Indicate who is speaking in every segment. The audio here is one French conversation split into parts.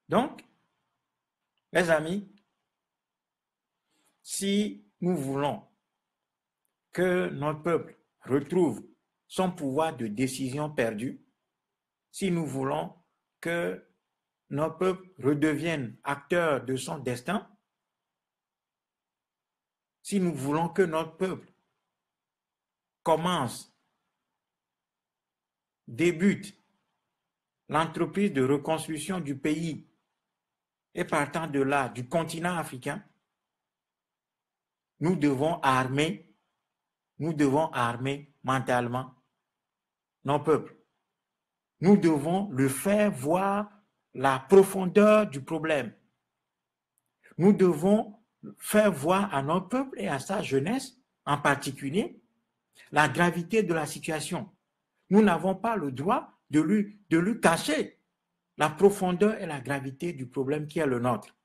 Speaker 1: Donc, mes amis, si nous voulons que notre peuple retrouve son pouvoir de décision perdu, si nous voulons que notre peuple redevienne acteur de son destin, si nous voulons que notre peuple commence, débute l'entreprise de reconstruction du pays et partant de là, du continent africain, nous devons armer mentalement nos peuples. Nous devons le faire voir la profondeur du problème. Nous devons faire voir à notre peuple et à sa jeunesse en particulier la gravité de la situation. Nous n'avons pas le droit de lui cacher la profondeur et la gravité du problème qui est le nôtre.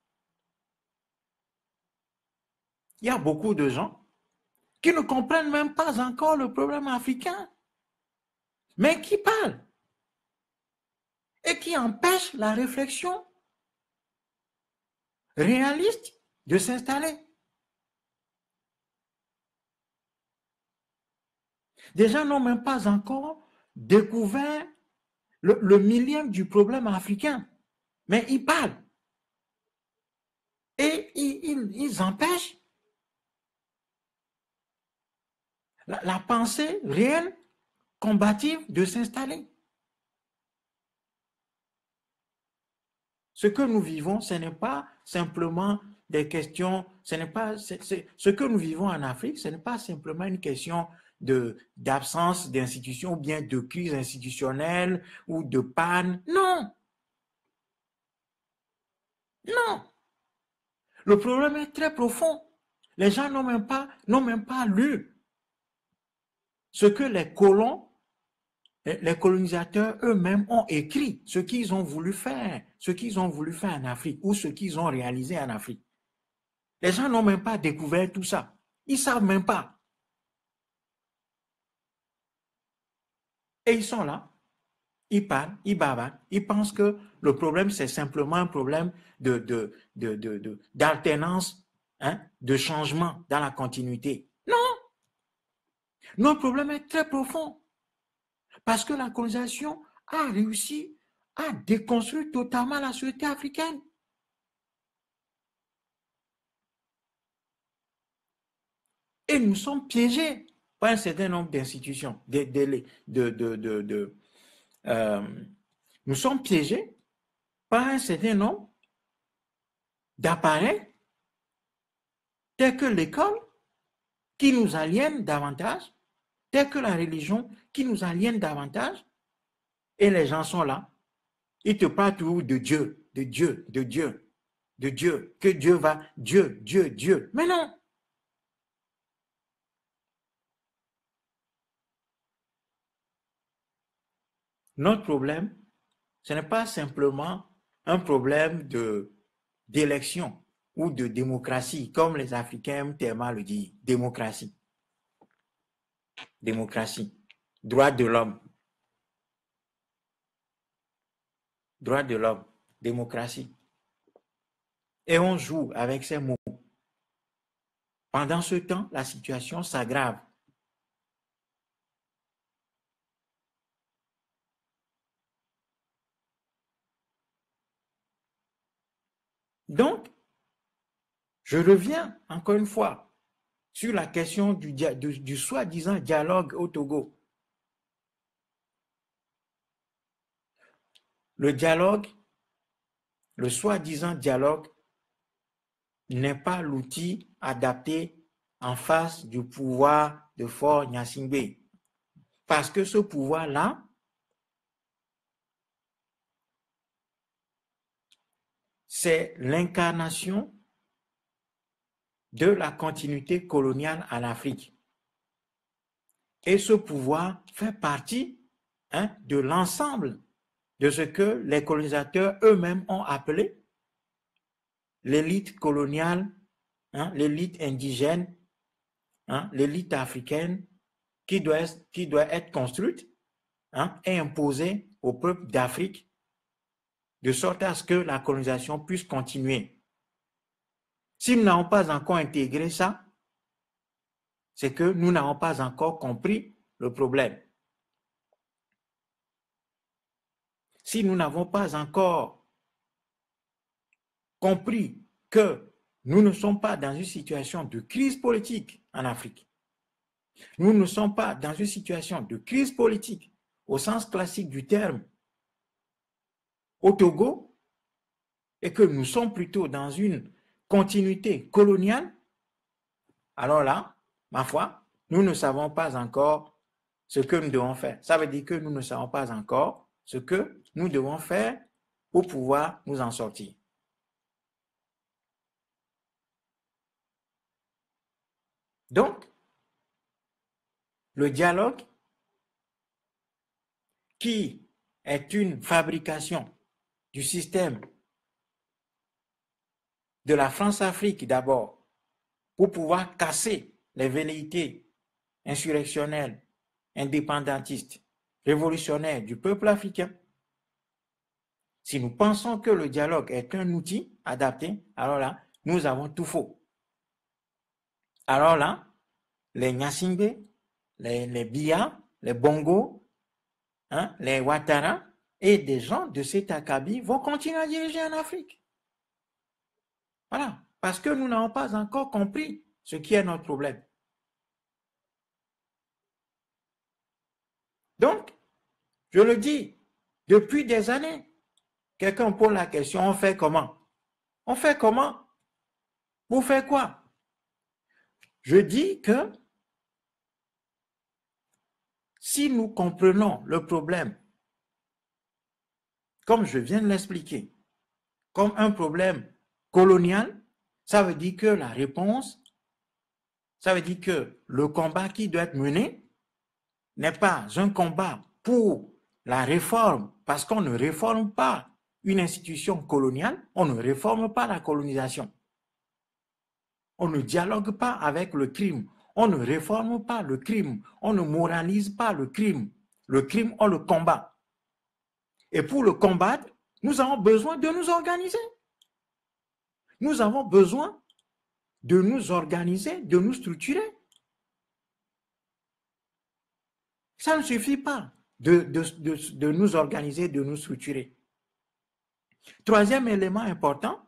Speaker 1: Il y a beaucoup de gens qui ne comprennent même pas encore le problème africain, mais qui parlent et qui empêchent la réflexion réaliste de s'installer. Des gens n'ont même pas encore découvert le millième du problème africain, mais ils parlent et ils empêchent la pensée réelle, combative de s'installer. Ce que nous vivons, ce n'est pas simplement des questions, ce que nous vivons en Afrique, ce n'est pas simplement une question d'absence d'institutions ou bien de crise institutionnelle ou de panne. Non. Non. Le problème est très profond. Les gens n'ont même pas lu ce que les colons, les colonisateurs eux-mêmes ont écrit, ce qu'ils ont voulu faire en Afrique ou ce qu'ils ont réalisé en Afrique. Les gens n'ont même pas découvert tout ça. Ils ne savent même pas. Et ils sont là, ils parlent, ils bavardent, ils pensent que le problème, c'est simplement un problème d'alternance, de changement dans la continuité. Non! Notre problème est très profond. Parce que la colonisation a réussi à déconstruire totalement la société africaine. Et nous sommes piégés par un certain nombre d'institutions. Nous sommes piégés par un certain nombre d'appareils tels que l'école qui nous aliène davantage, tels que la religion qui nous aliène davantage. Et les gens sont là. Ils te parlent toujours de Dieu, de Dieu, de Dieu, de Dieu, que Dieu va, Dieu, Dieu, Dieu. Mais non! Notre problème, ce n'est pas simplement un problème d'élection ou de démocratie, comme les Africains aiment tellement le dire. Démocratie. Démocratie. Droit de l'homme. Droit de l'homme. Démocratie. Et on joue avec ces mots. Pendant ce temps, la situation s'aggrave. Donc, je reviens encore une fois sur la question du soi-disant dialogue au Togo. Le dialogue, le soi-disant dialogue, n'est pas l'outil adapté en face du pouvoir de Fort Gnassingbé. Parce que ce pouvoir-là, c'est l'incarnation de la continuité coloniale en Afrique. Et ce pouvoir fait partie de l'ensemble de ce que les colonisateurs eux-mêmes ont appelé l'élite coloniale, l'élite indigène, l'élite africaine qui doit être construite et imposée au peuple d'Afrique de sorte à ce que la colonisation puisse continuer. Si nous n'avons pas encore intégré ça, c'est que nous n'avons pas encore compris le problème. Si nous n'avons pas encore compris que nous ne sommes pas dans une situation de crise politique en Afrique, nous ne sommes pas dans une situation de crise politique au sens classique du terme au Togo, et que nous sommes plutôt dans une continuité coloniale, alors là, ma foi, nous ne savons pas encore ce que nous devons faire. Ça veut dire que nous ne savons pas encore ce que nous devons faire pour pouvoir nous en sortir. Donc, le dialogue, qui est une fabrication du système de la France-Afrique d'abord, pour pouvoir casser les velléités insurrectionnelles, indépendantistes, révolutionnaires du peuple africain. Si nous pensons que le dialogue est un outil adapté, alors là, nous avons tout faux. Alors là, les Nyasingbe, les Biya, les Bongo, les Ouattara et des gens de cet acabit vont continuer à diriger en Afrique. Voilà, parce que nous n'avons pas encore compris ce qui est notre problème. Donc, je le dis, depuis des années, quelqu'un pose la question, on fait comment? On fait comment? Pour faire quoi? Je dis que si nous comprenons le problème, comme je viens de l'expliquer, comme un problème colonial, ça veut dire que la réponse, ça veut dire que le combat qui doit être mené n'est pas un combat pour la réforme, parce qu'on ne réforme pas une institution coloniale, on ne réforme pas la colonisation. On ne dialogue pas avec le crime, on ne réforme pas le crime, on ne moralise pas le crime. Le crime, on le combat. Et pour le combattre, nous avons besoin de nous organiser. Nous avons besoin de nous organiser, de nous structurer. Ça ne suffit pas de nous organiser, de nous structurer. Troisième élément important,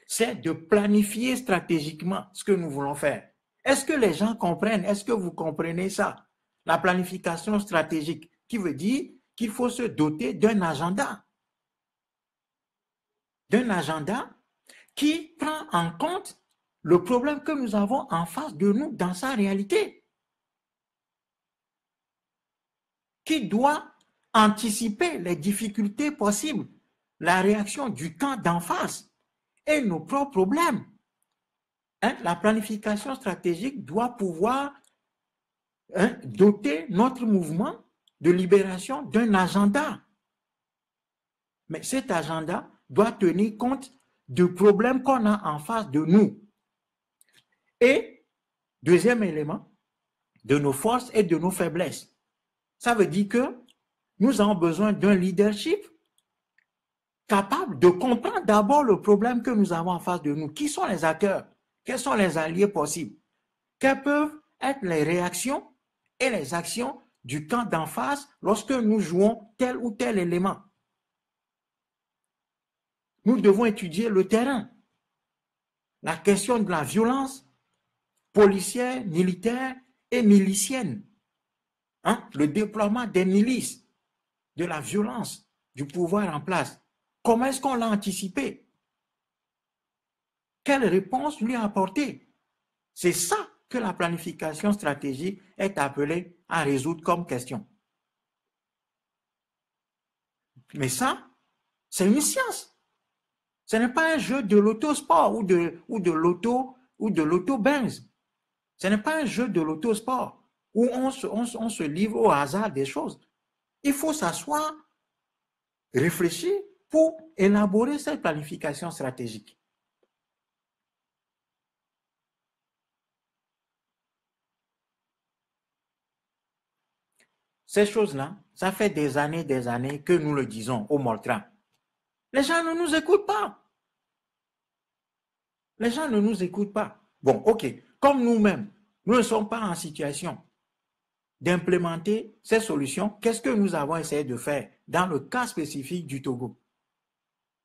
Speaker 1: c'est de planifier stratégiquement ce que nous voulons faire. Est-ce que les gens comprennent? Est-ce que vous comprenez ça? La planification stratégique, qui veut dire qu'il faut se doter d'un agenda. D'un agenda qui prend en compte le problème que nous avons en face de nous dans sa réalité. Qui doit anticiper les difficultés possibles, la réaction du camp d'en face et nos propres problèmes. La planification stratégique doit pouvoir doter notre mouvement de libération d'un agenda. Mais cet agenda doit tenir compte de problèmes qu'on a en face de nous. Et, deuxième élément, de nos forces et de nos faiblesses. Ça veut dire que nous avons besoin d'un leadership capable de comprendre d'abord le problème que nous avons en face de nous. Qui sont les acteurs? Quels sont les alliés possibles? Quelles peuvent être les réactions et les actions du camp d'en face lorsque nous jouons tel ou tel élément? Nous devons étudier le terrain. La question de la violence policière, militaire et milicienne. Le déploiement des milices, de la violence, du pouvoir en place. Comment est-ce qu'on l'a anticipé? Quelle réponse lui apporter? C'est ça que la planification stratégique est appelée à résoudre comme question. Mais ça, c'est une science. Ce n'est pas un jeu de l'autosport ou de l'auto-benz. Ce n'est pas un jeu de l'autosport où on se livre au hasard des choses. Il faut s'asseoir, réfléchir pour élaborer cette planification stratégique. Ces choses-là, ça fait des années que nous le disons au Moltran. Les gens ne nous écoutent pas. Les gens ne nous écoutent pas. Bon, ok. Comme nous-mêmes, nous ne sommes pas en situation d'implémenter ces solutions, qu'est-ce que nous avons essayé de faire dans le cas spécifique du Togo?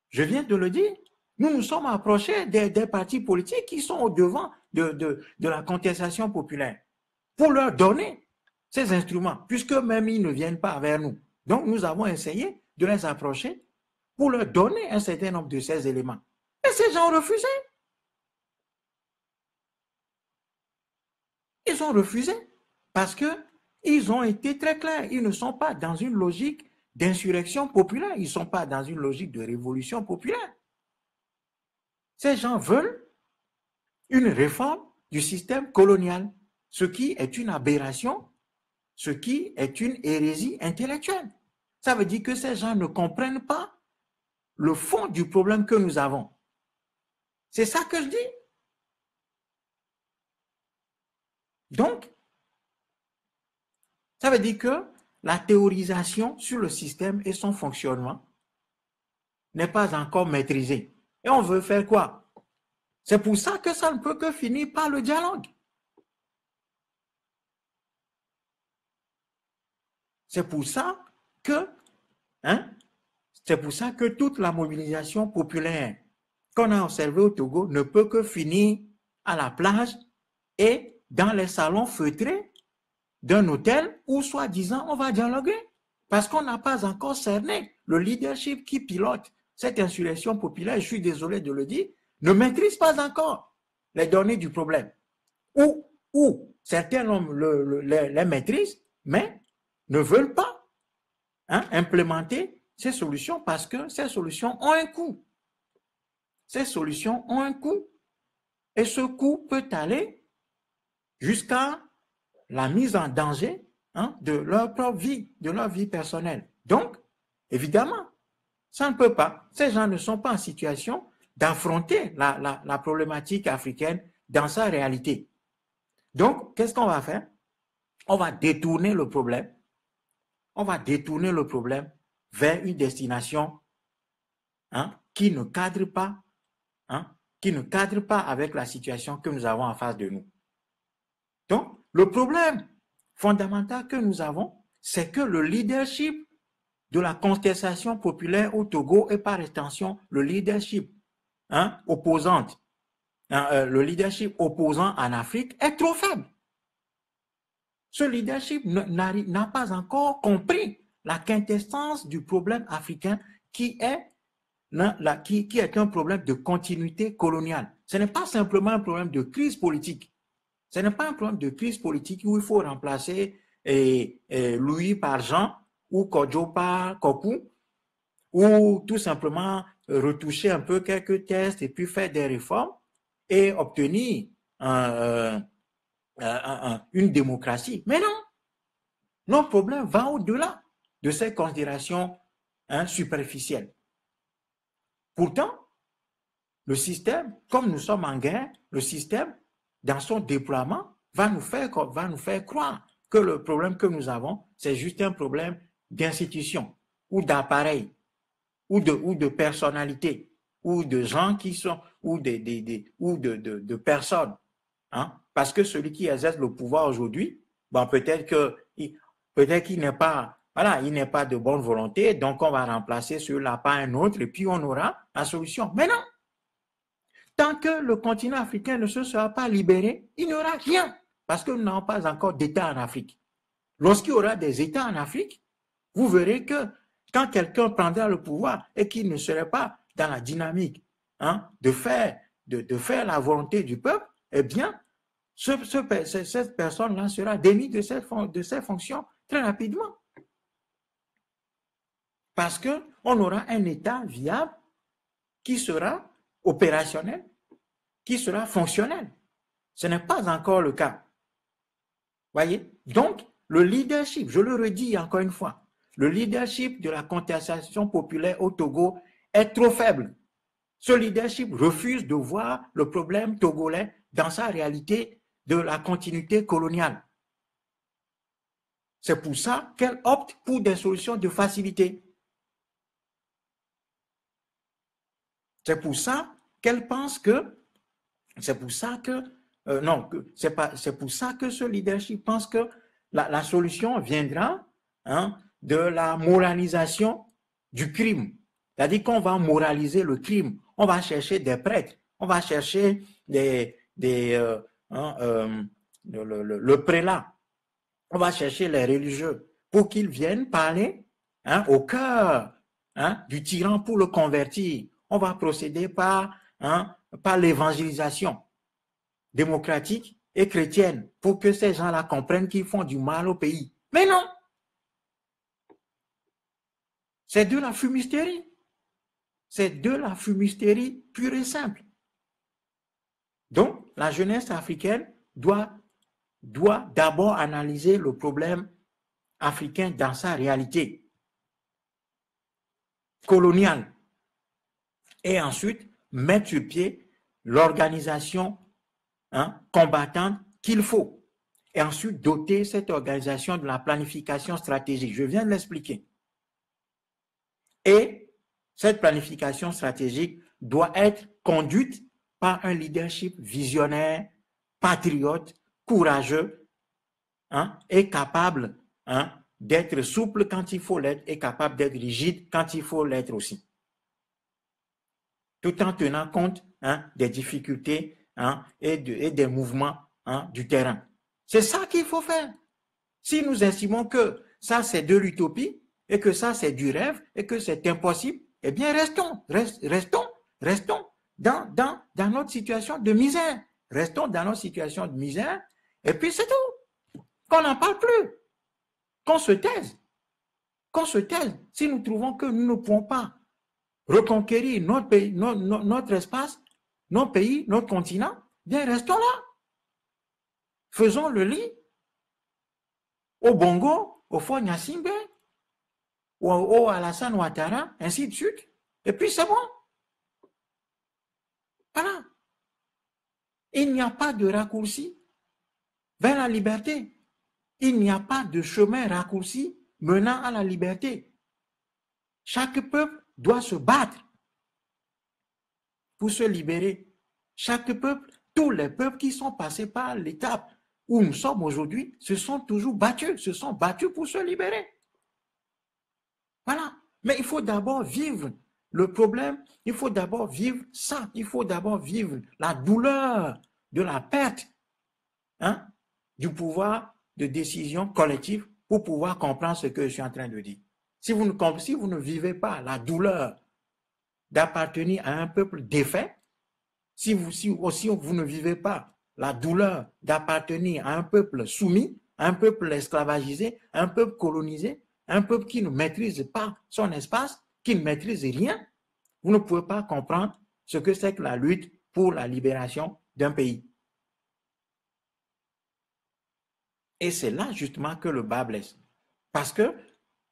Speaker 1: Je viens de le dire. Nous nous sommes approchés des partis politiques qui sont au devant de la contestation populaire pour leur donner ces instruments, puisque même ils ne viennent pas vers nous. Donc, nous avons essayé de les approcher pour leur donner un certain nombre de ces éléments. Et ces gens ont refusé. Ils ont refusé parce qu'ils ont été très clairs. Ils ne sont pas dans une logique d'insurrection populaire. Ils ne sont pas dans une logique de révolution populaire. Ces gens veulent une réforme du système colonial, ce qui est une aberration, ce qui est une hérésie intellectuelle. Ça veut dire que ces gens ne comprennent pas le fond du problème que nous avons. C'est ça que je dis. Donc, ça veut dire que la théorisation sur le système et son fonctionnement n'est pas encore maîtrisée. Et on veut faire quoi? C'est pour ça que ça ne peut que finir par le dialogue. C'est pour ça que, c'est pour ça que toute la mobilisation populaire qu'on a observée au Togo ne peut que finir à la plage et dans les salons feutrés d'un hôtel où, soi-disant, on va dialoguer. Parce qu'on n'a pas encore cerné le leadership qui pilote cette insurrection populaire, je suis désolé de le dire, ne maîtrise pas encore les données du problème. Ou certains les maîtrisent, mais ne veulent pas implémenter ces solutions parce que ces solutions ont un coût. Ces solutions ont un coût. Et ce coût peut aller jusqu'à la mise en danger de leur propre vie, de leur vie personnelle. Donc, évidemment, ça ne peut pas. Ces gens ne sont pas en situation d'affronter la problématique africaine dans sa réalité. Donc, qu'est-ce qu'on va faire? On va détourner le problème. On va détourner le problème vers une destination qui ne cadre pas, avec la situation que nous avons en face de nous. Donc, le problème fondamental que nous avons, c'est que le leadership de la contestation populaire au Togo et par extension le leadership opposante, le leadership opposant en Afrique est trop faible. Ce leadership n'a pas encore compris la quintessence du problème africain qui est un problème de continuité coloniale. Ce n'est pas simplement un problème de crise politique. Ce n'est pas un problème de crise politique où il faut remplacer Louis par Jean ou Kodjo par Kokou ou tout simplement retoucher un peu quelques tests et puis faire des réformes et obtenir une démocratie. Mais non, notre problème va au-delà de ces considérations superficielles. Pourtant, le système, comme nous sommes en guerre, le système, dans son déploiement, va nous faire croire que le problème que nous avons, c'est juste un problème d'institution ou d'appareil ou de personnalité ou de gens qui sont ou de personnes. Parce que celui qui exerce le pouvoir aujourd'hui, peut-être qu'il n'est pas, il n'est pas de bonne volonté, donc on va remplacer celui-là par un autre et puis on aura la solution. Mais non! Tant que le continent africain ne se sera pas libéré, il n'y aura rien, parce que nous n'avons pas encore d'État en Afrique. Lorsqu'il y aura des États en Afrique, vous verrez que quand quelqu'un prendra le pouvoir et qu'il ne serait pas dans la dynamique de faire la volonté du peuple, eh bien, cette personne-là sera démise de ses fonctions très rapidement. Parce qu'on aura un État viable qui sera opérationnel, qui sera fonctionnel. Ce n'est pas encore le cas. Voyez? Donc, le leadership, je le redis encore une fois, le leadership de la contestation populaire au Togo est trop faible. Ce leadership refuse de voir le problème togolais dans sa réalité de la continuité coloniale. C'est pour ça qu'elle opte pour des solutions de facilité. C'est pour ça qu'elle pense que, c'est pour ça que, non, c'est pour ça que ce leadership pense que la solution viendra de la moralisation du crime. C'est-à-dire qu'on va moraliser le crime. On va chercher des prêtres, on va chercher le prélat, on va chercher les religieux pour qu'ils viennent parler au cœur du tyran pour le convertir. On va procéder par l'évangélisation démocratique et chrétienne pour que ces gens-là comprennent qu'ils font du mal au pays. Mais non! C'est de la fumisterie. C'est de la fumisterie pure et simple. Donc, la jeunesse africaine doit d'abord analyser le problème africain dans sa réalité coloniale et ensuite mettre sur pied l'organisation combattante qu'il faut et ensuite doter cette organisation de la planification stratégique. Je viens de l'expliquer. Et cette planification stratégique doit être conduite par un leadership visionnaire, patriote, courageux et capable d'être souple quand il faut l'être et capable d'être rigide quand il faut l'être aussi. Tout en tenant compte des difficultés et des mouvements du terrain. C'est ça qu'il faut faire. Si nous estimons que ça c'est de l'utopie et que ça c'est du rêve et que c'est impossible, eh bien restons dans notre situation de misère. Restons dans notre situation de misère et puis c'est tout. Qu'on n'en parle plus. Qu'on se taise. Qu'on se taise. Si nous trouvons que nous ne pouvons pas reconquérir notre pays, notre espace, nos pays, notre continent, bien restons là. Faisons le lit au Bongo, au Fort Gnassingbé, au Alassane Ouattara, ainsi de suite. Et puis c'est bon. Voilà. Il n'y a pas de raccourci vers la liberté. Il n'y a pas de chemin raccourci menant à la liberté. Chaque peuple doit se battre pour se libérer. Chaque peuple, tous les peuples qui sont passés par l'étape où nous sommes aujourd'hui, se sont toujours battus, se sont battus pour se libérer. Voilà. Mais il faut d'abord vivre le problème, il faut d'abord vivre ça, il faut d'abord vivre la douleur de la perte du pouvoir de décision collective pour pouvoir comprendre ce que je suis en train de dire. Si vous ne vivez pas la douleur d'appartenir à un peuple défait, si vous ne vivez pas la douleur d'appartenir à un peuple soumis, à un peuple esclavagisé, à un peuple colonisé, à un peuple qui ne maîtrise pas son espace, qui ne maîtrise rien, vous ne pouvez pas comprendre ce que c'est que la lutte pour la libération d'un pays. Et c'est là justement que le bas blesse. Parce que,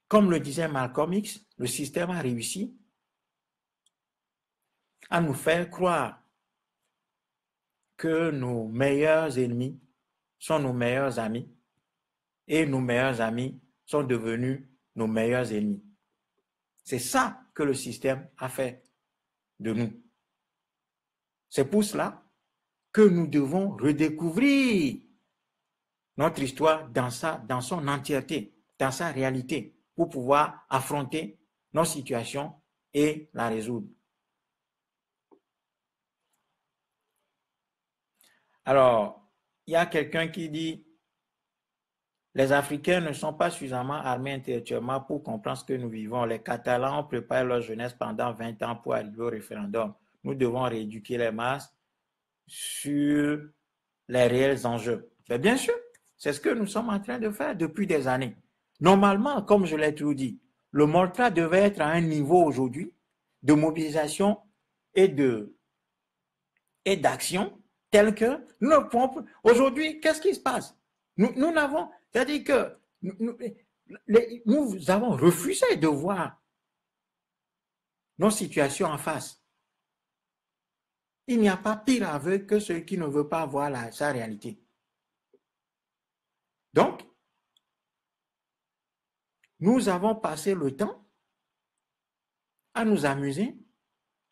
Speaker 1: comme le disait Malcolm X, le système a réussi à nous faire croire que nos meilleurs ennemis sont nos meilleurs amis et nos meilleurs amis sont devenus nos meilleurs ennemis. C'est ça que le système a fait de nous. C'est pour cela que nous devons redécouvrir notre histoire dans son entièreté, dans sa réalité, pour pouvoir affronter nos situations et la résoudre. Alors, il y a quelqu'un qui dit les Africains ne sont pas suffisamment armés intellectuellement pour comprendre ce que nous vivons. Les Catalans ont préparé leur jeunesse pendant 20 ans pour arriver au référendum. Nous devons rééduquer les masses sur les réels enjeux. Mais bien sûr, c'est ce que nous sommes en train de faire depuis des années. Normalement, comme je l'ai toujours dit, le MOLTRA devait être à un niveau aujourd'hui de mobilisation et d'action tel que nous ne pouvons. Aujourd'hui, qu'est-ce qui se passe? Nous n'avons, c'est-à-dire que nous avons refusé de voir nos situations en face. Il n'y a pas pire aveugle que celui qui ne veut pas voir sa réalité. Donc, nous avons passé le temps à nous amuser,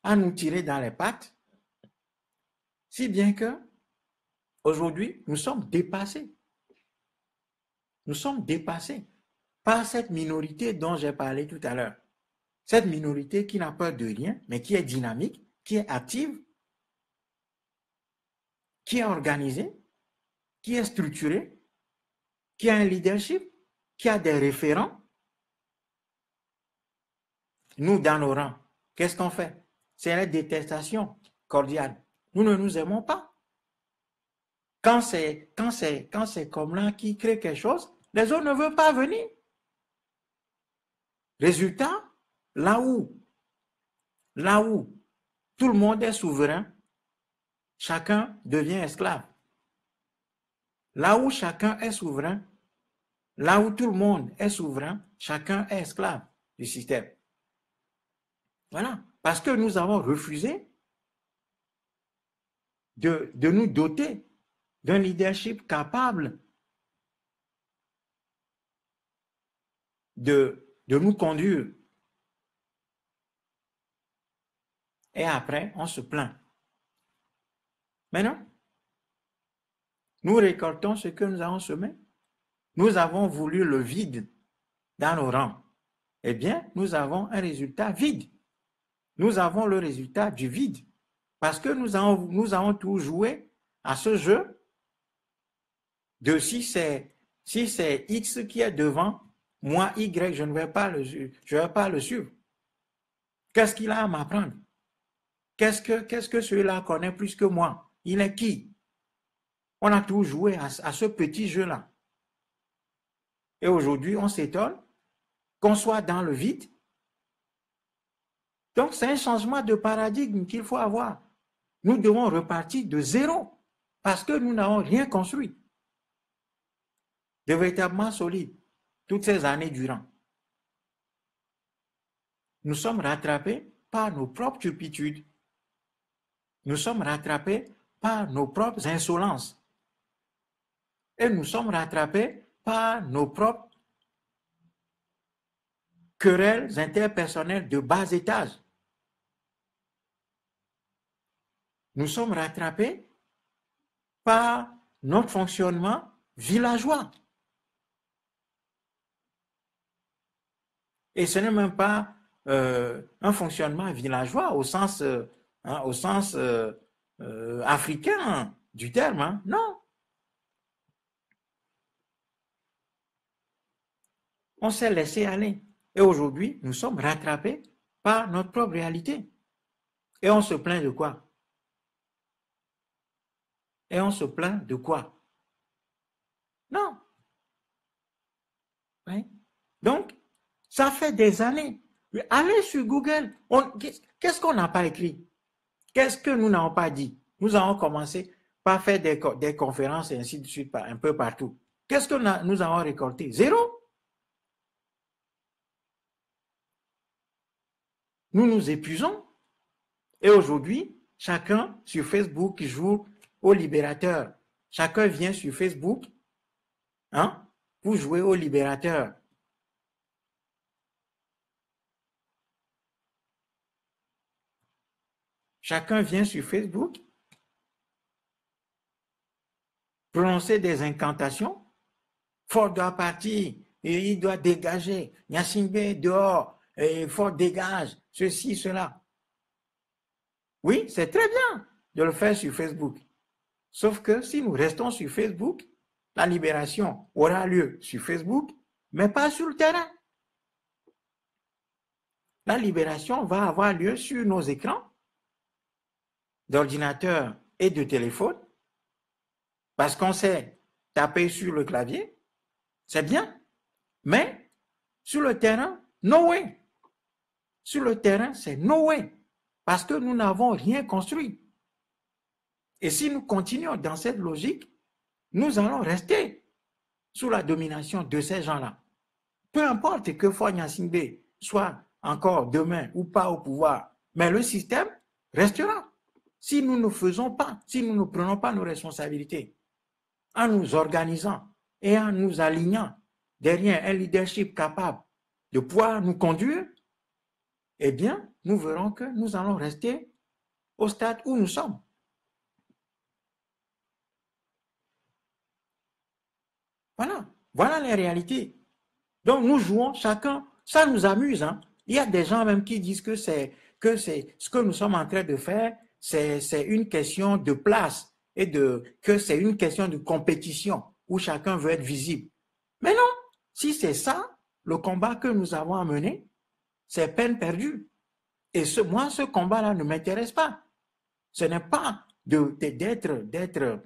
Speaker 1: à nous tirer dans les pattes, si bien que aujourd'hui, nous sommes dépassés. Nous sommes dépassés par cette minorité dont j'ai parlé tout à l'heure. Cette minorité qui n'a peur de rien, mais qui est dynamique, qui est active, qui est organisée, qui est structurée, qui a un leadership, qui a des référents. Nous, dans nos rangs, qu'est-ce qu'on fait? C'est la détestation cordiale. Nous ne nous aimons pas. Quand c'est comme là qui crée quelque chose, les autres ne veulent pas venir. Résultat, là où tout le monde est souverain, chacun devient esclave. Là où chacun est souverain, là où tout le monde est souverain, chacun est esclave du système. Voilà. Parce que nous avons refusé de nous doter d'un leadership capable de nous conduire. Et après, on se plaint. Mais non. Nous récoltons ce que nous avons semé. Nous avons voulu le vide dans nos rangs. Eh bien, nous avons un résultat vide. Nous avons le résultat du vide. Parce que nous avons tout joué à ce jeu de si c'est X qui est devant, moi Y, je ne vais pas le suivre. Qu'est-ce qu'il a à m'apprendre? Qu'est-ce que celui-là connaît plus que moi? Il est qui? On a tout joué à ce petit jeu-là. Et aujourd'hui, on s'étonne qu'on soit dans le vide. Donc, c'est un changement de paradigme qu'il faut avoir. Nous devons repartir de zéro parce que nous n'avons rien construit de véritablement solide toutes ces années durant. Nous sommes rattrapés par nos propres turpitudes. Nous sommes rattrapés par nos propres insolences. Et nous sommes rattrapés par nos propres querelles interpersonnelles de bas étage. Nous sommes rattrapés par notre fonctionnement villageois. Et ce n'est même pas un fonctionnement villageois au sens africain du terme. Hein. Non. On s'est laissé aller. Et aujourd'hui, nous sommes rattrapés par notre propre réalité. Et on se plaint de quoi? Et on se plaint de quoi? Non. Oui. Donc, ça fait des années. Allez sur Google. Qu'est-ce qu'on n'a pas écrit? Qu'est-ce que nous n'avons pas dit? Nous avons commencé par faire des conférences et ainsi de suite un peu partout. Qu'est-ce que nous avons récolté? Zéro. Nous nous épuisons. Et aujourd'hui, chacun sur Facebook joue au libérateur. Chacun vient sur Facebook pour jouer au libérateur. Chacun vient sur Facebook prononcer des incantations. Ford doit partir et il doit dégager. Gnassingbé dehors, et Ford dégage, ceci, cela. Oui, c'est très bien de le faire sur Facebook. Sauf que si nous restons sur Facebook, la libération aura lieu sur Facebook, mais pas sur le terrain. La libération va avoir lieu sur nos écrans d'ordinateur et de téléphone, parce qu'on sait taper sur le clavier, c'est bien, mais sur le terrain, no way. Sur le terrain, c'est no way, parce que nous n'avons rien construit. Et si nous continuons dans cette logique, nous allons rester sous la domination de ces gens-là. Peu importe que Faure Gnassingbé soit encore demain ou pas au pouvoir, mais le système restera. Si nous ne faisons pas, si nous ne prenons pas nos responsabilités, en nous organisant et en nous alignant derrière un leadership capable de pouvoir nous conduire, eh bien, nous verrons que nous allons rester au stade où nous sommes. Voilà les réalités. Donc, nous jouons chacun, ça nous amuse. Hein. Il y a des gens même qui disent que ce que nous sommes en train de faire, c'est une question de place et que c'est une question de compétition où chacun veut être visible. Mais non, si c'est ça, le combat que nous avons à mener, c'est peine perdue. Et moi, ce combat-là ne m'intéresse pas. Ce n'est pas d'être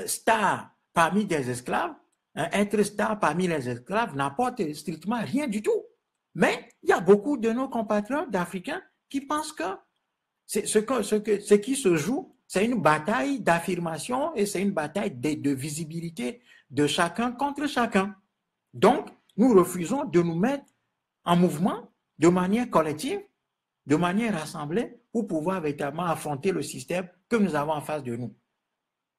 Speaker 1: star parmi des esclaves. Être star parmi les esclaves n'apporte strictement rien du tout. Mais il y a beaucoup de nos compatriotes africains qui pensent que ce qui se joue, c'est une bataille d'affirmation et c'est une bataille de visibilité de chacun contre chacun. Donc, nous refusons de nous mettre en mouvement de manière collective, de manière rassemblée, pour pouvoir véritablement affronter le système que nous avons en face de nous.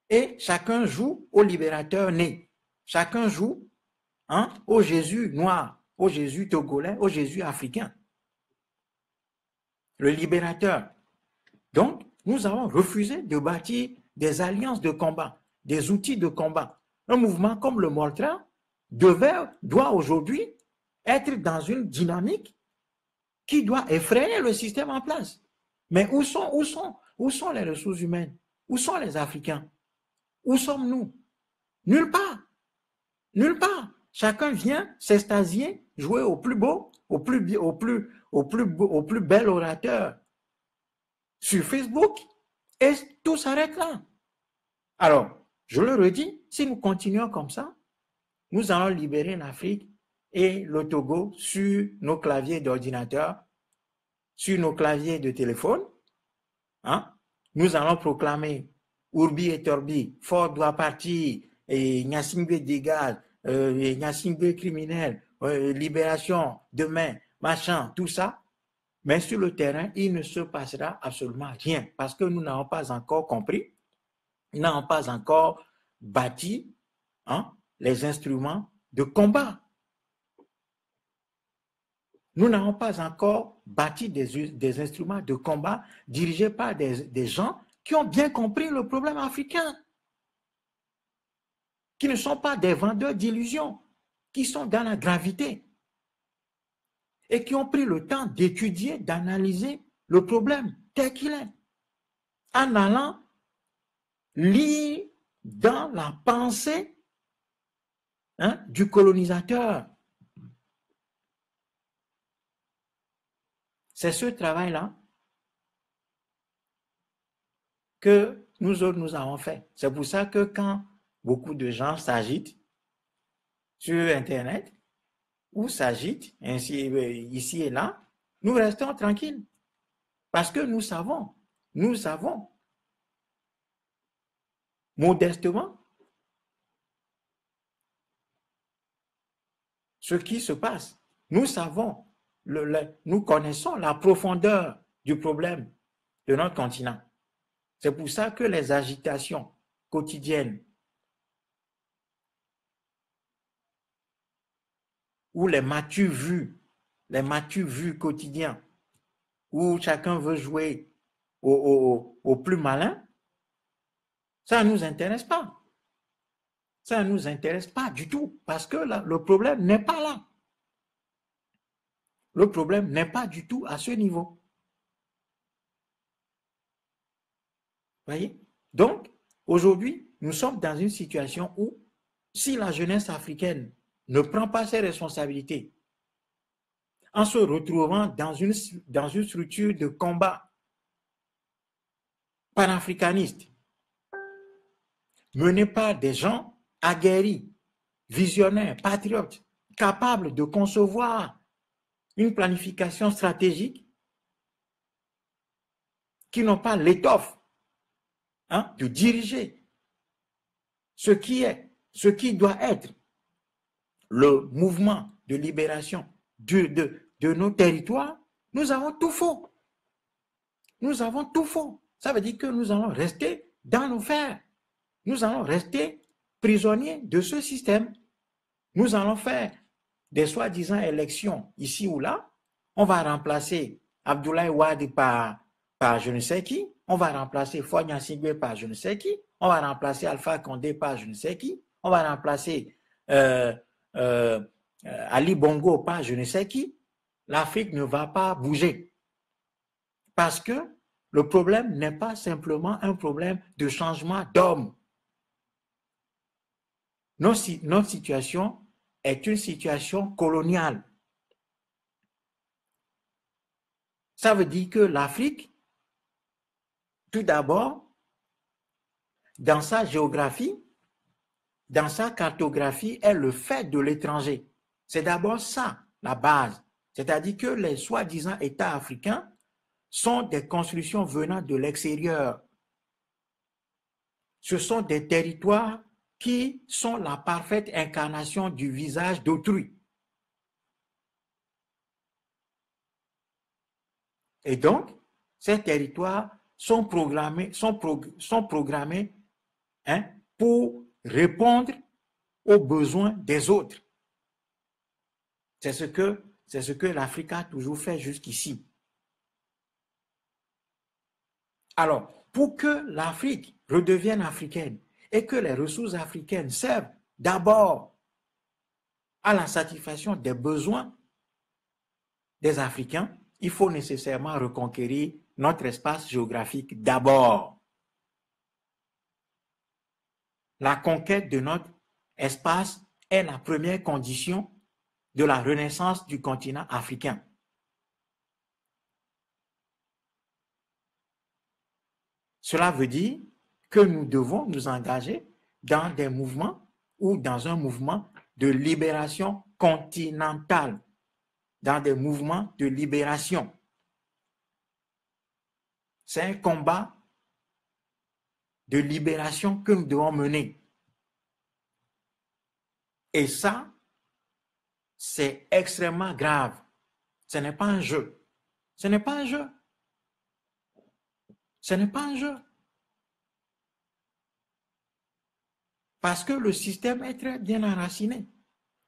Speaker 1: Et chacun joue au libérateur né. Chacun joue au Jésus noir, au Jésus togolais, au Jésus africain. Le libérateur. Donc, nous avons refusé de bâtir des alliances de combat, des outils de combat. Un mouvement comme le Moltra doit aujourd'hui être dans une dynamique qui doit effrayer le système en place. Mais où sont les ressources humaines? Où sont les Africains? Où sommes-nous? Nulle part. Nulle part. Chacun vient s'extasier, jouer au plus beau, au plus bel orateur sur Facebook et tout s'arrête là. Alors, je le redis, si nous continuons comme ça, nous allons libérer l'Afrique et le Togo sur nos claviers d'ordinateur, sur nos claviers de téléphone. Nous allons proclamer Urbi et Torbi, Ford doit partir, et Gnassingbé dégage, Gnassingbé criminel, libération demain, machin, tout ça. Mais sur le terrain, il ne se passera absolument rien parce que nous n'avons pas encore compris, nous n'avons pas encore bâti les instruments de combat. Nous n'avons pas encore bâti des instruments de combat dirigés par des gens qui ont bien compris le problème africain, qui ne sont pas des vendeurs d'illusions, qui sont dans la gravité et qui ont pris le temps d'étudier, d'analyser le problème tel qu'il est, en allant lire dans la pensée du colonisateur. C'est ce travail-là que nous autres, nous avons fait. C'est pour ça que quand beaucoup de gens s'agitent sur Internet ou s'agitent ici et là, nous restons tranquilles. Parce que nous savons modestement ce qui se passe. Nous savons, nous connaissons la profondeur du problème de notre continent. C'est pour ça que les agitations quotidiennes ou les m'as-tu vus quotidiens, où chacun veut jouer au plus malin, ça ne nous intéresse pas. Ça ne nous intéresse pas du tout, parce que là, le problème n'est pas là. Le problème n'est pas du tout à ce niveau. Voyez? Donc, aujourd'hui, nous sommes dans une situation où, si la jeunesse africaine ne prend pas ses responsabilités, en se retrouvant dans une structure de combat panafricaniste, menée par des gens aguerris, visionnaires, patriotes, capables de concevoir une planification stratégique, qui n'ont pas l'étoffe de diriger ce qui doit être le mouvement de libération de nos territoires, nous avons tout faux. Nous avons tout faux. Ça veut dire que nous allons rester dans nos fers. Nous allons rester prisonniers de ce système. Nous allons faire des soi-disant élections ici ou là. On va remplacer Abdoulaye Wade par je ne sais qui, on va remplacer Fogna Sigwe par je ne sais qui, on va remplacer Alpha Condé par je ne sais qui, on va remplacer Ali Bongo par je ne sais qui, l'Afrique ne va pas bouger. Parce que le problème n'est pas simplement un problème de changement d'homme. Notre situation est une situation coloniale. Ça veut dire que l'Afrique, tout d'abord, dans sa géographie, dans sa cartographie, est le fait de l'étranger. C'est d'abord ça, la base. C'est-à-dire que les soi-disant États africains sont des constructions venant de l'extérieur. Ce sont des territoires qui sont la parfaite incarnation du visage d'autrui. Et donc, ces territoires sont programmés pour répondre aux besoins des autres. C'est ce que l'Afrique a toujours fait jusqu'ici. Alors, pour que l'Afrique redevienne africaine et que les ressources africaines servent d'abord à la satisfaction des besoins des Africains, il faut nécessairement reconquérir notre espace géographique d'abord. La conquête de notre espace est la première condition de la renaissance du continent africain. Cela veut dire que nous devons nous engager dans des mouvements ou dans un mouvement de libération continentale, dans des mouvements de libération. C'est un combat de libération que nous devons mener. Et ça, c'est extrêmement grave. Ce n'est pas un jeu. Ce n'est pas un jeu. Ce n'est pas un jeu. Parce que le système est très bien enraciné.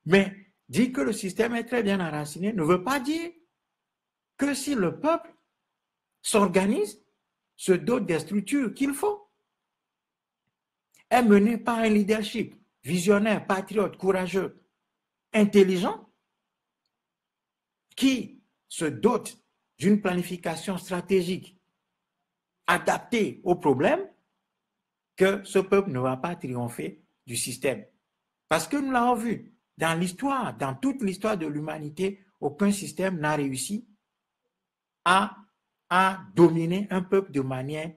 Speaker 1: Mais dire que le système est très bien enraciné ne veut pas dire que si le peuple s'organise, se dote des structures qu'il faut, est mené par un leadership visionnaire, patriote, courageux, intelligent, qui se dote d'une planification stratégique adaptée aux problèmes, que ce peuple ne va pas triompher du système. Parce que nous l'avons vu, dans l'histoire, dans toute l'histoire de l'humanité, aucun système n'a réussi à dominer un peuple de manière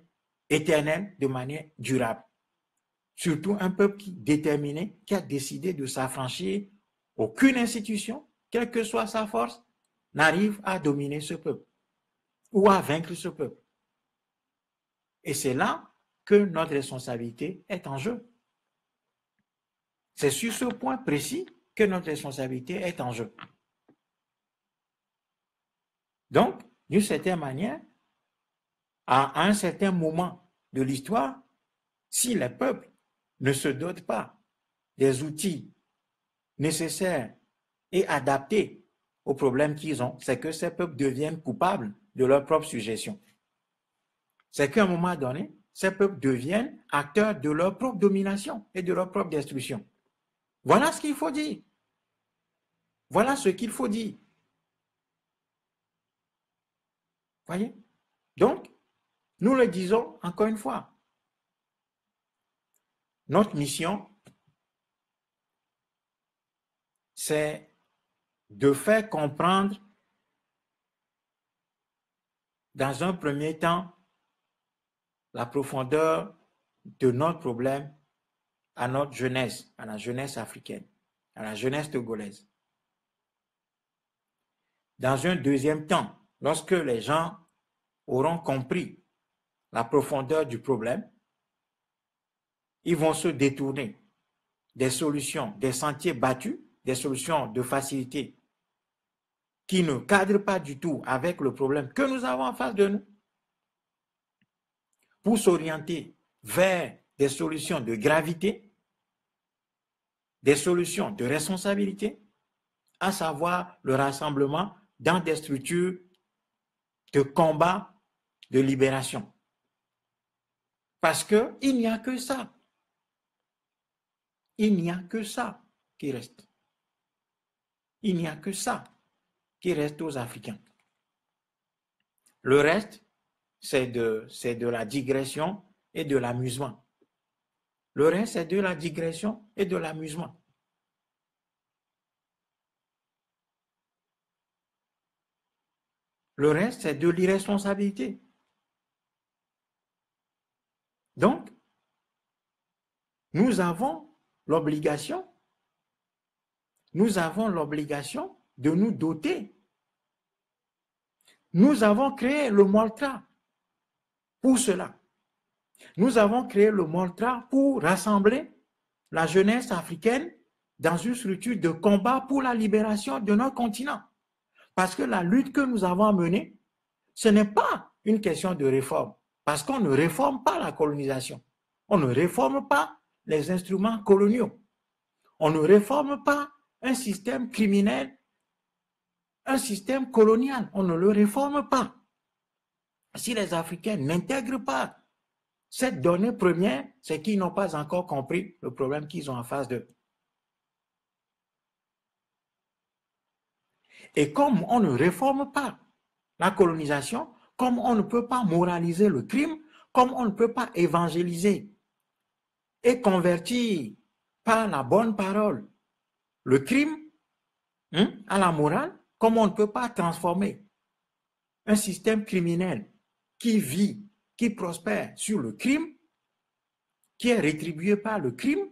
Speaker 1: éternelle, de manière durable. Surtout un peuple déterminé, qui a décidé de s'affranchir. Aucune institution, quelle que soit sa force, n'arrive à dominer ce peuple ou à vaincre ce peuple. Et c'est là que notre responsabilité est en jeu. C'est sur ce point précis que notre responsabilité est en jeu. Donc, d'une certaine manière, à un certain moment de l'histoire, si les peuples ne se dotent pas des outils nécessaires et adaptés aux problèmes qu'ils ont, c'est que ces peuples deviennent coupables de leur propre suggestion. C'est qu'à un moment donné, ces peuples deviennent acteurs de leur propre domination et de leur propre destruction. Voilà ce qu'il faut dire. Voilà ce qu'il faut dire. Voyez? Donc, nous le disons encore une fois. Notre mission, c'est de faire comprendre dans un premier temps la profondeur de notre problème à notre jeunesse, à la jeunesse africaine, à la jeunesse togolaise. Dans un deuxième temps, lorsque les gens auront compris la profondeur du problème, ils vont se détourner des solutions, des sentiers battus, des solutions de facilité qui ne cadrent pas du tout avec le problème que nous avons en face de nous, pour s'orienter vers des solutions de gravité, des solutions de responsabilité, à savoir le rassemblement dans des structures de combat de libération. Parce qu'il n'y a que ça. Il n'y a que ça qui reste. Il n'y a que ça qui reste aux Africains. Le reste, c'est de la digression et de l'amusement. Le reste, c'est de la digression et de l'amusement. Le reste, c'est de l'irresponsabilité. Donc, nous avons l'obligation de nous doter. Nous avons créé le MOLTRA pour cela. Nous avons créé le MOLTRA pour rassembler la jeunesse africaine dans une structure de combat pour la libération de notre continent. Parce que la lutte que nous avons menée, ce n'est pas une question de réforme. Parce qu'on ne réforme pas la colonisation. On ne réforme pas les instruments coloniaux. On ne réforme pas un système criminel, un système colonial. On ne le réforme pas. Si les Africains n'intègrent pas cette donnée première, c'est qu'ils n'ont pas encore compris le problème qu'ils ont en face d'eux. Et comme on ne réforme pas la colonisation, comme on ne peut pas moraliser le crime, comme on ne peut pas évangéliser et convertir par la bonne parole le crime à la morale, comme on ne peut pas transformer un système criminel qui vit, qui prospère sur le crime, qui est rétribué par le crime,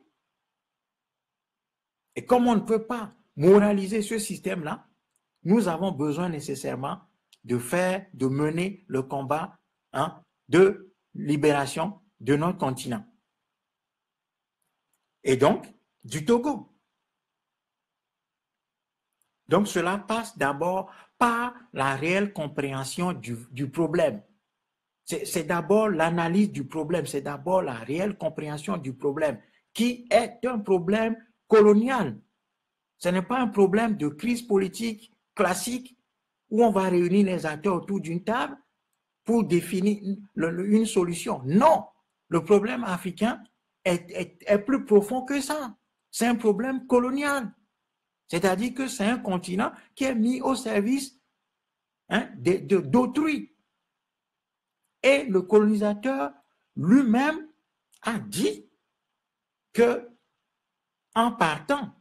Speaker 1: et comme on ne peut pas moraliser ce système-là, nous avons besoin nécessairement de mener le combat de libération de notre continent. Et donc, du Togo. Donc, cela passe d'abord par la réelle compréhension du problème. C'est d'abord l'analyse du problème, c'est d'abord la réelle compréhension du problème, qui est un problème colonial. Ce n'est pas un problème de crise politique classique où on va réunir les acteurs autour d'une table pour définir une solution. Non, le problème africain est plus profond que ça. C'est un problème colonial. C'est-à-dire que c'est un continent qui est mis au service d'autrui. Et le colonisateur lui-même a dit que en partant,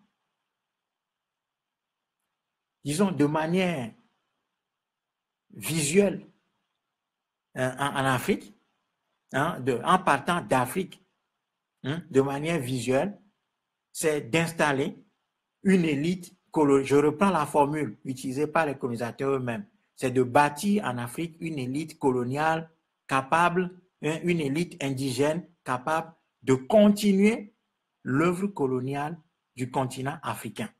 Speaker 1: disons de manière visuelle en Afrique, en partant d'Afrique, de manière visuelle, c'est d'installer une élite coloniale. Je reprends la formule utilisée par les colonisateurs eux-mêmes. C'est de bâtir en Afrique une élite coloniale capable, une élite indigène capable de continuer l'œuvre coloniale du continent africain.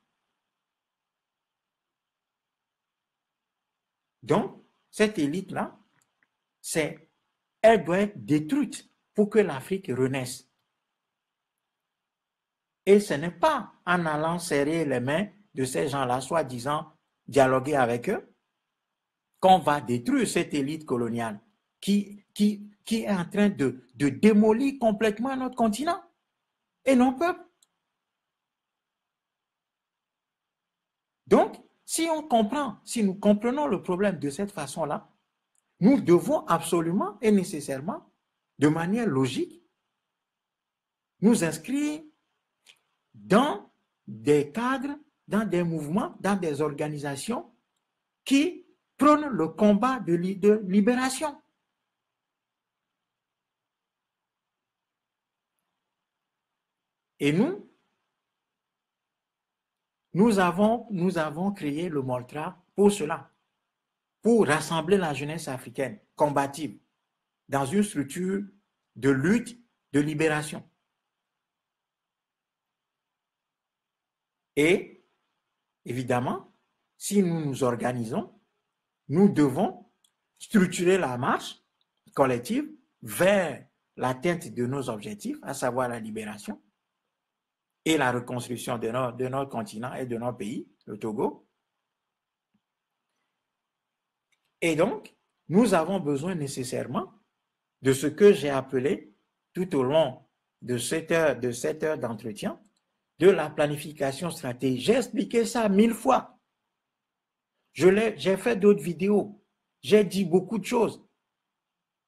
Speaker 1: Donc, cette élite-là, elle doit être détruite pour que l'Afrique renaisse. Et ce n'est pas en allant serrer les mains de ces gens-là, soi-disant dialoguer avec eux, qu'on va détruire cette élite coloniale qui est en train de démolir complètement notre continent et nos peuples. Donc, si nous comprenons le problème de cette façon-là, nous devons absolument et nécessairement, de manière logique, nous inscrire dans des cadres, dans des mouvements, dans des organisations qui prônent le combat de libération. Et nous avons créé le MOLTRA pour cela, pour rassembler la jeunesse africaine combative dans une structure de lutte, de libération. Et, évidemment, si nous nous organisons, nous devons structurer la marche collective vers l'atteinte de nos objectifs, à savoir la libération et la reconstruction de notre continent et de notre pays, le Togo. Et donc, nous avons besoin nécessairement de ce que j'ai appelé tout au long de cette heure d'entretien, de la planification stratégique. J'ai expliqué ça 1000 fois. J'ai fait d'autres vidéos. J'ai dit beaucoup de choses.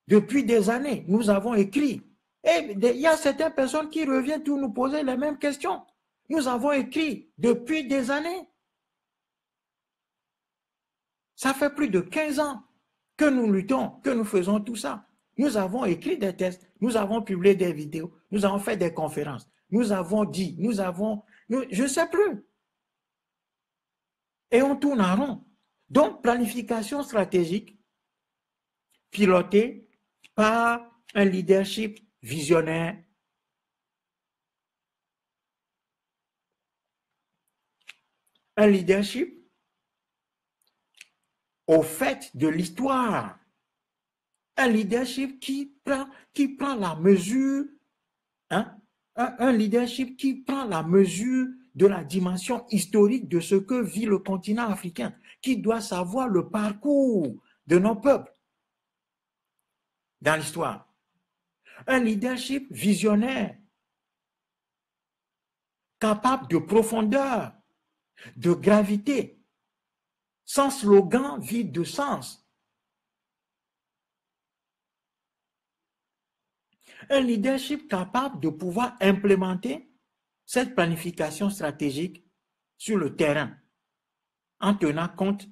Speaker 1: Depuis des années, nous avons écrit. Et il y a certaines personnes qui reviennent tous nous poser les mêmes questions. Nous avons écrit depuis des années. Ça fait plus de 15 ans que nous luttons, que nous faisons tout ça. Nous avons écrit des textes, nous avons publié des vidéos, nous avons fait des conférences, nous avons dit, je ne sais plus. Et on tourne en rond. Donc, planification stratégique pilotée par un leadership visionnaire, un leadership au fait de l'histoire, un leadership qui prend la mesure, hein, un leadership qui prend la mesure de la dimension historique de ce que vit le continent africain, qui doit savoir le parcours de nos peuples dans l'histoire. Un leadership visionnaire, capable de profondeur, de gravité, sans slogan vide de sens. Un leadership capable de pouvoir implémenter cette planification stratégique sur le terrain en tenant compte,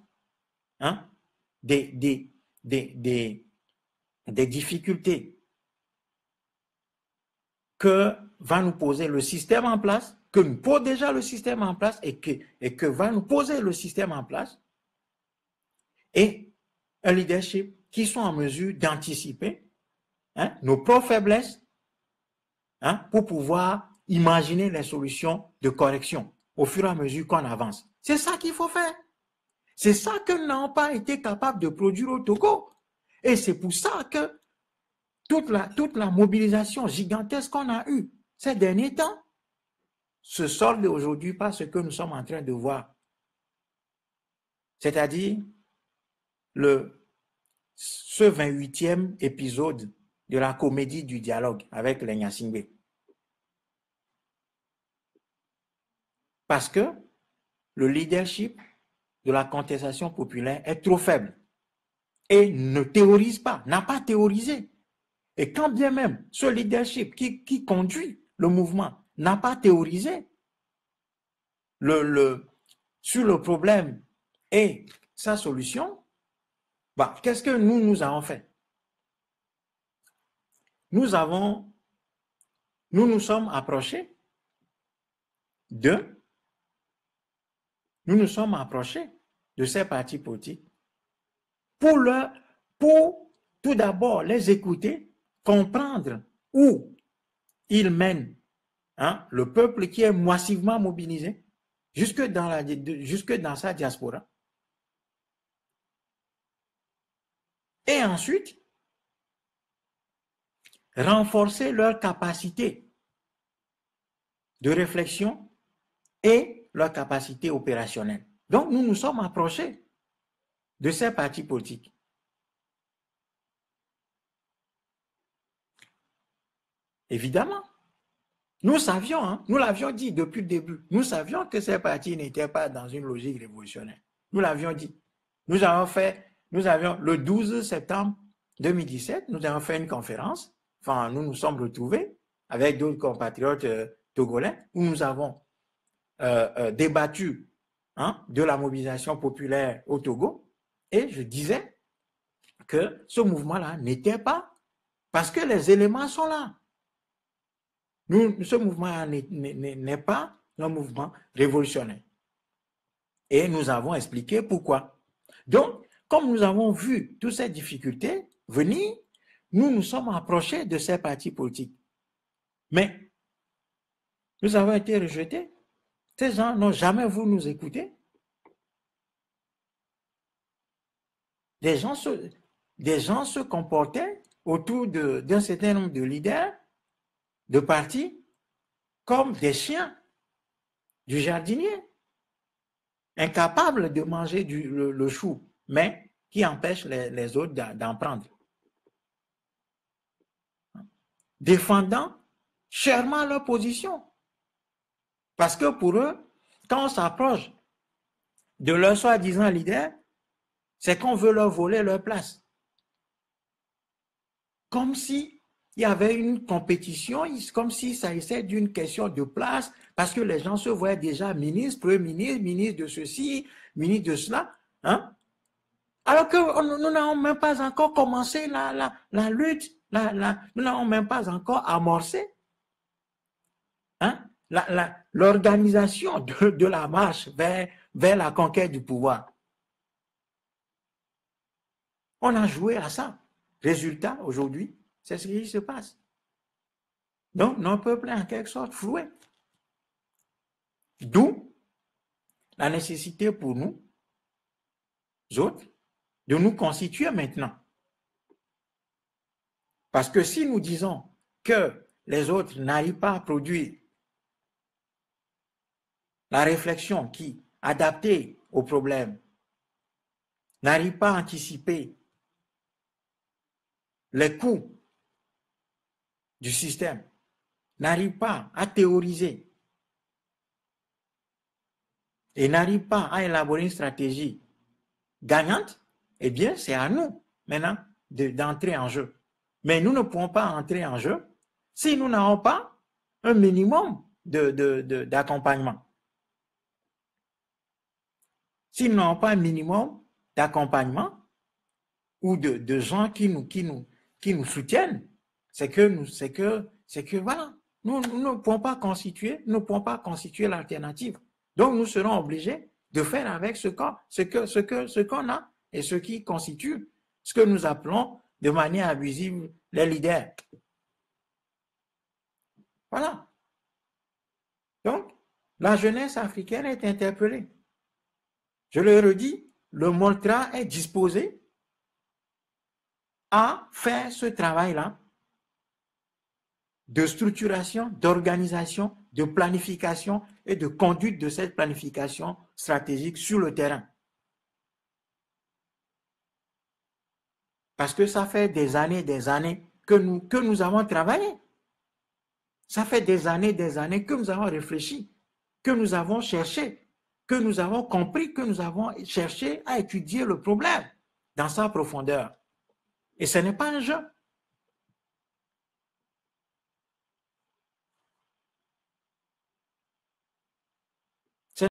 Speaker 1: hein, des difficultés que va nous poser le système en place, que nous pose déjà le système en place et que va nous poser le système en place, et un leadership qui soit en mesure d'anticiper, hein, nos propres faiblesses, hein, pour pouvoir imaginer les solutions de correction au fur et à mesure qu'on avance. C'est ça qu'il faut faire. C'est ça que nous n'avons pas été capables de produire au Togo. Et c'est pour ça que toute la mobilisation gigantesque qu'on a eue ces derniers temps se solde aujourd'hui par ce que nous sommes en train de voir. C'est-à-dire ce 28e épisode de la comédie du dialogue avec les Nyasingbe. Parce que le leadership de la contestation populaire est trop faible et ne théorise pas, n'a pas théorisé. Et quand bien même ce leadership qui conduit le mouvement n'a pas théorisé sur le problème et sa solution, bah, qu'est-ce que nous avons fait? Nous nous sommes approchés de ces partis politiques pour tout d'abord les écouter, comprendre où ils mènent, hein, le peuple qui est massivement mobilisé jusque dans sa diaspora. Et ensuite, renforcer leur capacité de réflexion et leur capacité opérationnelle. Donc, nous nous sommes approchés de ces partis politiques. Évidemment, nous savions, hein, nous l'avions dit depuis le début, nous savions que ces partis n'étaient pas dans une logique révolutionnaire. Nous l'avions dit. Nous avions le 12 septembre 2017, nous avons fait une conférence, enfin, nous nous sommes retrouvés avec d'autres compatriotes togolais, où nous avons débattu, hein, de la mobilisation populaire au Togo, et je disais que ce mouvement-là n'était pas, parce que les éléments sont là. Ce mouvement n'est pas un mouvement révolutionnaire. Et nous avons expliqué pourquoi. Donc, comme nous avons vu toutes ces difficultés venir, nous nous sommes approchés de ces partis politiques. Mais nous avons été rejetés. Ces gens n'ont jamais voulu nous écouter. Des gens se comportaient autour d'un certain nombre de leaders de partis comme des chiens du jardinier, incapables de manger le chou, mais qui empêche les autres d'en prendre. Défendant chèrement leur position. Parce que pour eux, quand on s'approche de leur soi-disant leader, c'est qu'on veut leur voler leur place. Comme si il y avait une compétition, comme si ça essayait d'une question de place, parce que les gens se voyaient déjà ministre, premier ministre, ministre de ceci, ministre de cela, hein? Alors que nous n'avons même pas encore commencé la lutte, nous n'avons même pas encore amorcé, hein, l'organisation de la marche vers la conquête du pouvoir. On a joué à ça. Résultat, aujourd'hui, c'est ce qui se passe. Donc, notre peuple est en quelque sorte floué. D'où la nécessité pour nous autres de nous constituer maintenant. Parce que si nous disons que les autres n'arrivent pas à produire la réflexion qui, adaptée au problème, n'arrive pas à anticiper les coûts du système, n'arrive pas à théoriser et n'arrive pas à élaborer une stratégie gagnante, eh bien, c'est à nous maintenant d'entrer en jeu. Mais nous ne pouvons pas entrer en jeu si nous n'avons pas un minimum d'accompagnement. Si nous n'avons pas un minimum d'accompagnement ou de gens qui nous soutiennent, c'est que voilà, nous ne pouvons pas constituer l'alternative. Donc nous serons obligés de faire avec ce qu'on a et ce qui constitue ce que nous appelons de manière abusive les leaders. Voilà. Donc, la jeunesse africaine est interpellée. Je le redis, le MOLTRA est disposé à faire ce travail-là de structuration, d'organisation, de planification et de conduite de cette planification stratégique sur le terrain. Parce que ça fait des années que nous avons travaillé. Ça fait des années que nous avons réfléchi, que nous avons cherché, que nous avons compris, que nous avons cherché à étudier le problème dans sa profondeur. Et ce n'est pas un jeu.